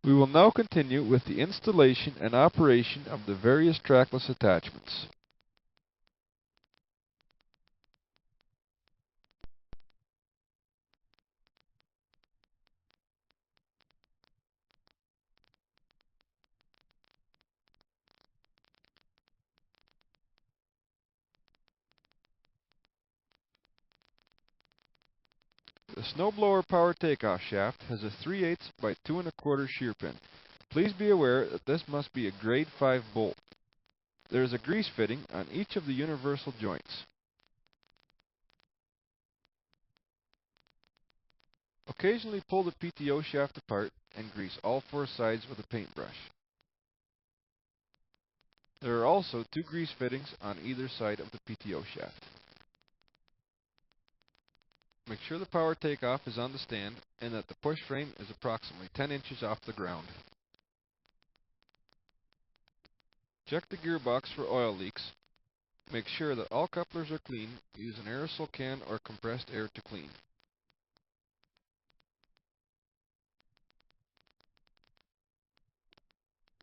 We will now continue with the installation and operation of the various trackless attachments. The Snowblower power takeoff shaft has a 3/8 by 2 1/4 shear pin. Please be aware that this must be a grade 5 bolt. There is a grease fitting on each of the universal joints. Occasionally pull the PTO shaft apart and grease all 4 sides with a paintbrush. There are also 2 grease fittings on either side of the PTO shaft. Make sure the power takeoff is on the stand and that the push frame is approximately 10 inches off the ground. Check the gearbox for oil leaks. Make sure that all couplers are clean. Use an aerosol can or compressed air to clean.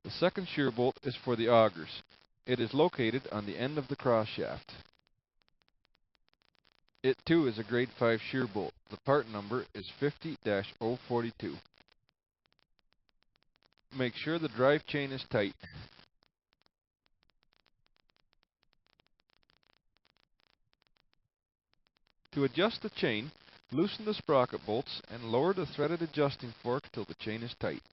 The second shear bolt is for the augers. It is located on the end of the cross shaft. It too is a grade 5 shear bolt. The part number is 50-042. Make sure the drive chain is tight. To adjust the chain, loosen the sprocket bolts and lower the threaded adjusting fork till the chain is tight.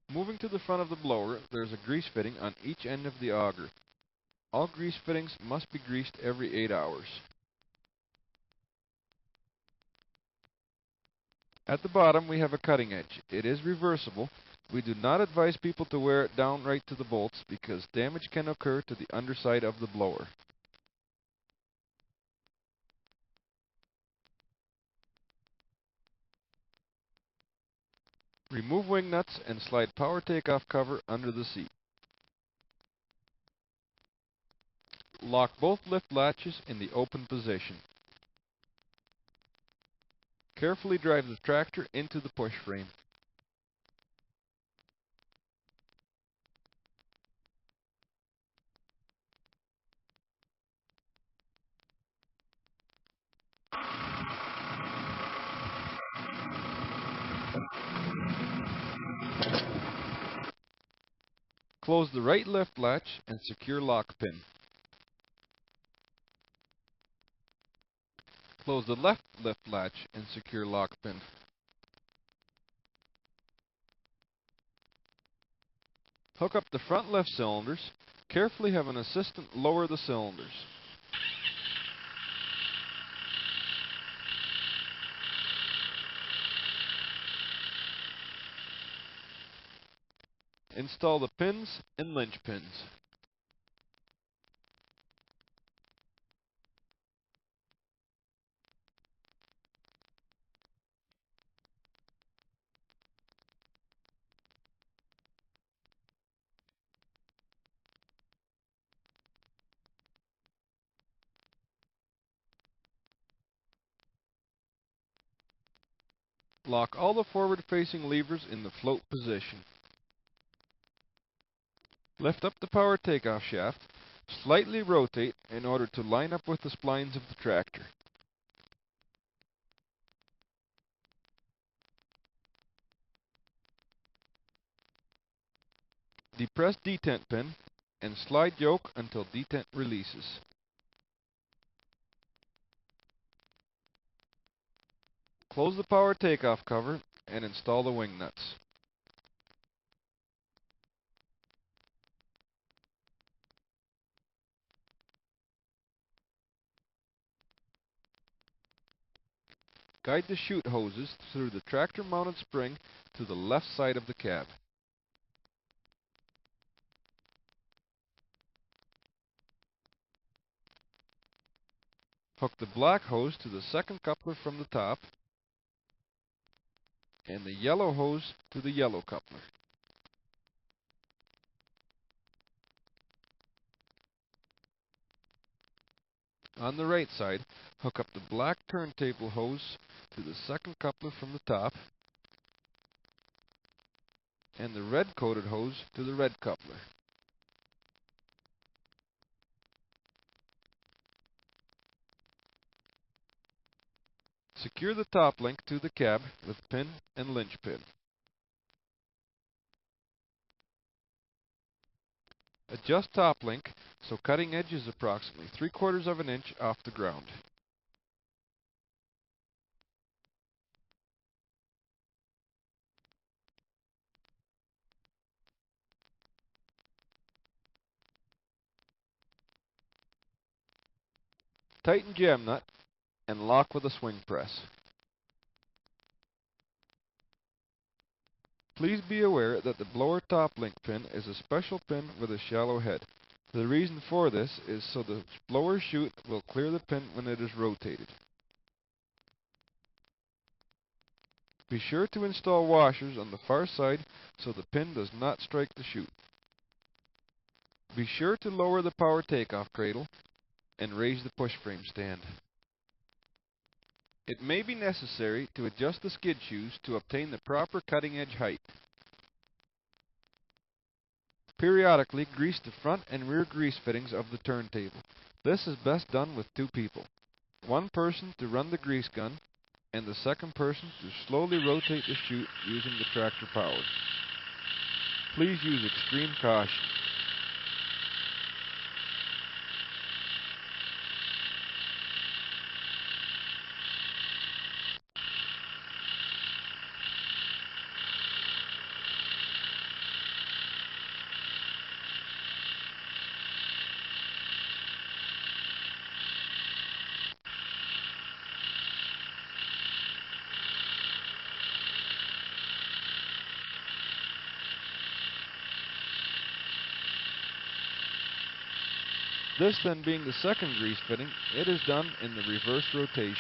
Moving to the front of the blower, there is a grease fitting on each end of the auger. All grease fittings must be greased every 8 hours. At the bottom we have a cutting edge. It is reversible. We do not advise people to wear it down right to the bolts because damage can occur to the underside of the blower. Remove wing nuts and slide power takeoff cover under the seat. Lock both lift latches in the open position. Carefully drive the tractor into the push frame. Close the right lift latch and secure lock pin. Close the left lift latch and secure lock pin. Hook up the front left cylinders. Carefully have an assistant lower the cylinders. Install the pins and linch pins. Lock all the forward-facing levers in the float position. Lift up the power takeoff shaft. Slightly rotate in order to line up with the splines of the tractor. Depress detent pin and slide yoke until detent releases. Close the power takeoff cover and install the wing nuts. Guide the chute hoses through the tractor-mounted spring to the left side of the cab. Hook the black hose to the second coupler from the top and the yellow hose to the yellow coupler. On the right side, hook up the black turntable hose to the second coupler from the top and the red coated hose to the red coupler. Secure the top link to the cab with pin and linchpin. Adjust top link so cutting edge is approximately 3/4 of an inch off the ground. Tighten jam nut and lock with a swing press. Please be aware that the blower top link pin is a special pin with a shallow head. The reason for this is so the blower chute will clear the pin when it is rotated. Be sure to install washers on the far side so the pin does not strike the chute. Be sure to lower the power takeoff cradle and raise the push frame stand. It may be necessary to adjust the skid shoes to obtain the proper cutting edge height. Periodically grease the front and rear grease fittings of the turntable. This is best done with 2 people. One person to run the grease gun and the second person to slowly rotate the chute using the tractor power. Please use extreme caution. This then being the second grease fitting, it is done in the reverse rotation.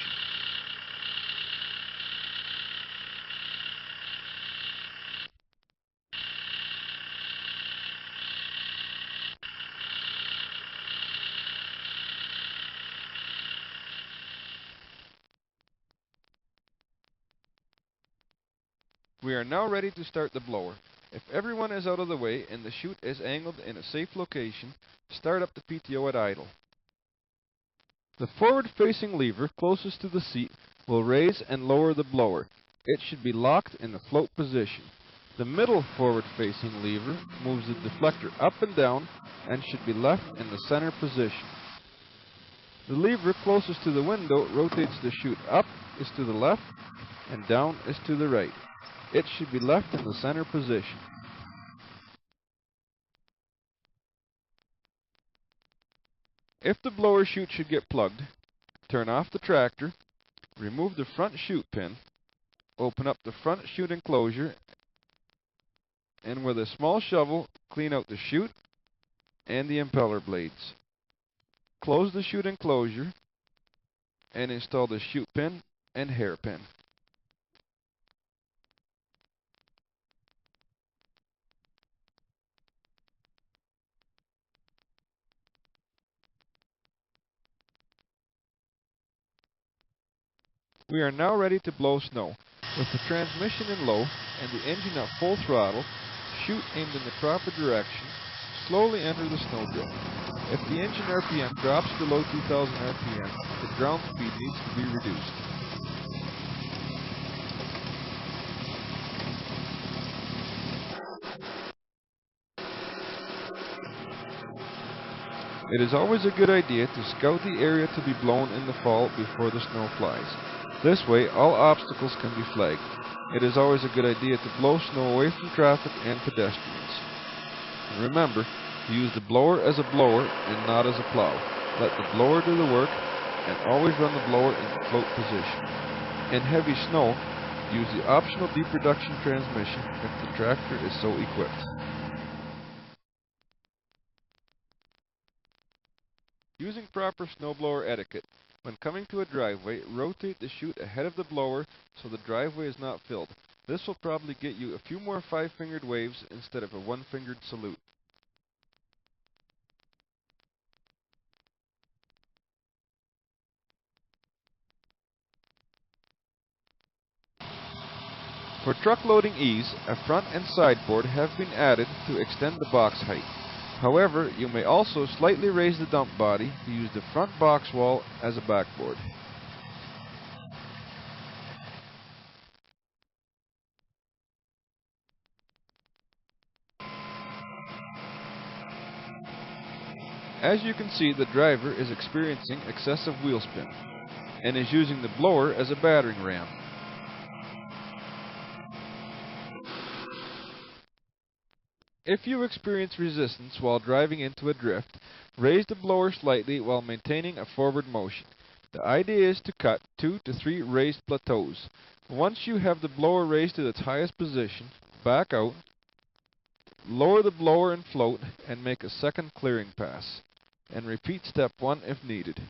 We are now ready to start the blower. If everyone is out of the way and the chute is angled in a safe location, start up the PTO at idle. The forward-facing lever closest to the seat will raise and lower the blower. It should be locked in the float position. The middle forward-facing lever moves the deflector up and down and should be left in the center position. The lever closest to the window rotates the chute up is to the left and down is to the right. It should be left in the center position. If the blower chute should get plugged, turn off the tractor, remove the front chute pin, open up the front chute enclosure, and with a small shovel, clean out the chute and the impeller blades. Close the chute enclosure and install the chute pin and hairpin. We are now ready to blow snow. With the transmission in low and the engine at full throttle, chute aimed in the proper direction, slowly enter the snow drift. If the engine RPM drops below 2000 RPM, the ground speed needs to be reduced. It is always a good idea to scout the area to be blown in the fall before the snow flies. This way, all obstacles can be flagged. It is always a good idea to blow snow away from traffic and pedestrians. And remember, to use the blower as a blower and not as a plow. Let the blower do the work, and always run the blower in the float position. In heavy snow, use the optional deep reduction transmission if the tractor is so equipped. Using proper snowblower etiquette. When coming to a driveway, rotate the chute ahead of the blower so the driveway is not filled. This will probably get you a few more 5-fingered waves instead of a 1-fingered salute. For truck loading ease, a front and side board have been added to extend the box height. However, you may also slightly raise the dump body to use the front box wall as a backboard. As you can see, the driver is experiencing excessive wheel spin and is using the blower as a battering ram. If you experience resistance while driving into a drift, raise the blower slightly while maintaining a forward motion. The idea is to cut 2 to 3 raised plateaus. Once you have the blower raised to its highest position, back out, lower the blower and float, and make a second clearing pass, and repeat step 1 if needed.